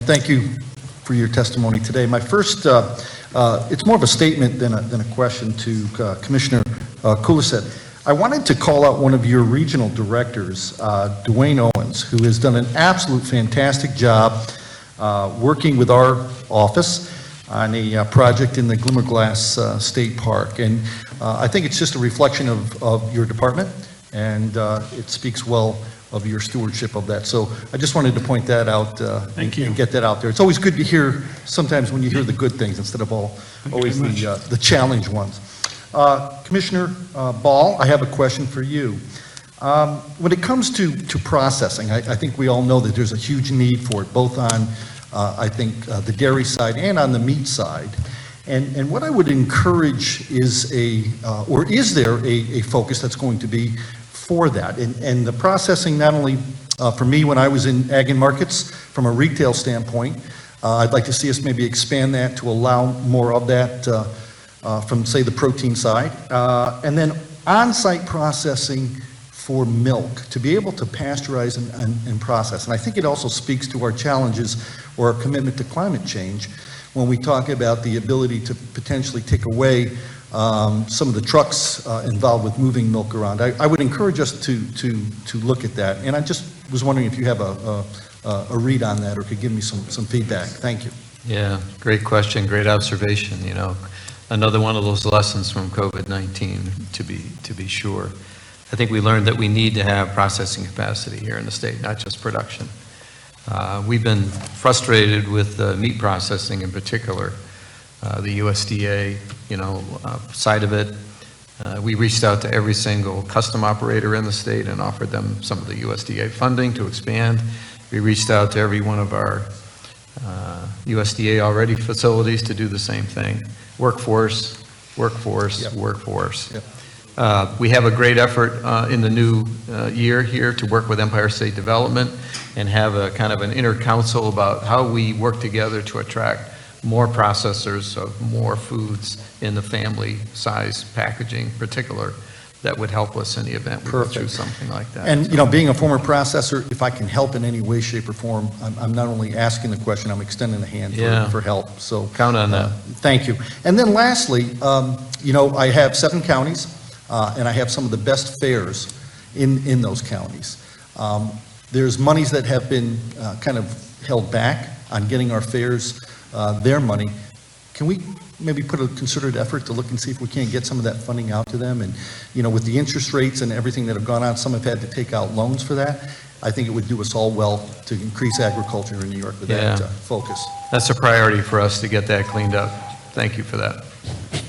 Thank you for your testimony today. My first, it's more of a statement than a question to Commissioner Kulisek. I wanted to call out one of your regional directors, Dwayne Owens, who has done an absolute fantastic job working with our office on a project in the Glimmerglass State Park. And I think it's just a reflection of your department, and it speaks well of your stewardship of that. So I just wanted to point that out. Thank you. And get that out there. It's always good to hear, sometimes when you hear the good things instead of always the challenge ones. Commissioner Ball, I have a question for you. When it comes to processing, I think we all know that there's a huge need for it, both on, I think, the dairy side and on the meat side. And what I would encourage is is there a focus that's going to be for that? And the processing, not only for me when I was in ag and markets, from a retail standpoint, I'd like to see us maybe expand that to allow more of that from, say, the protein side. And then on-site processing for milk, to be able to pasteurize and process. And I think it also speaks to our challenges or our commitment to climate change when we talk about the ability to potentially take away some of the trucks involved with moving milk around. I would encourage us to look at that. And I just was wondering if you have a read on that or could give me some feedback. Thank you. Yeah, great question, great observation. You know, another one of those lessons from COVID-19, to be sure. I think we learned that we need to have processing capacity here in the state, not just production. We've been frustrated with meat processing in particular, the USDA, side of it. We reached out to every single custom operator in the state and offered them some of the USDA funding to expand. We reached out to every one of our USDA already facilities to do the same thing. Workforce, Yep. workforce. Yep. We have a great effort in the new year here to work with Empire State Development and have a kind of an inter-council about how we work together to attract more processors of more foods in the family size packaging in particular that would help us in the event we go through something like that. And, being a former processor, if I can help in any way, shape, or form, I'm not only asking the question, I'm extending the hand for help. So count on that. Thank you. And then lastly, I have 7 counties, and I have some of the best fairs in those counties. There's monies that have been kind of held back on getting our fairs their money. Can we maybe put a concerted effort to look and see if we can't get some of that funding out to them? And, with the interest rates and everything that have gone on, some have had to take out loans for that. I think it would do us all well to increase agriculture in New York with that focus. That's a priority for us to get that cleaned up. Thank you for that.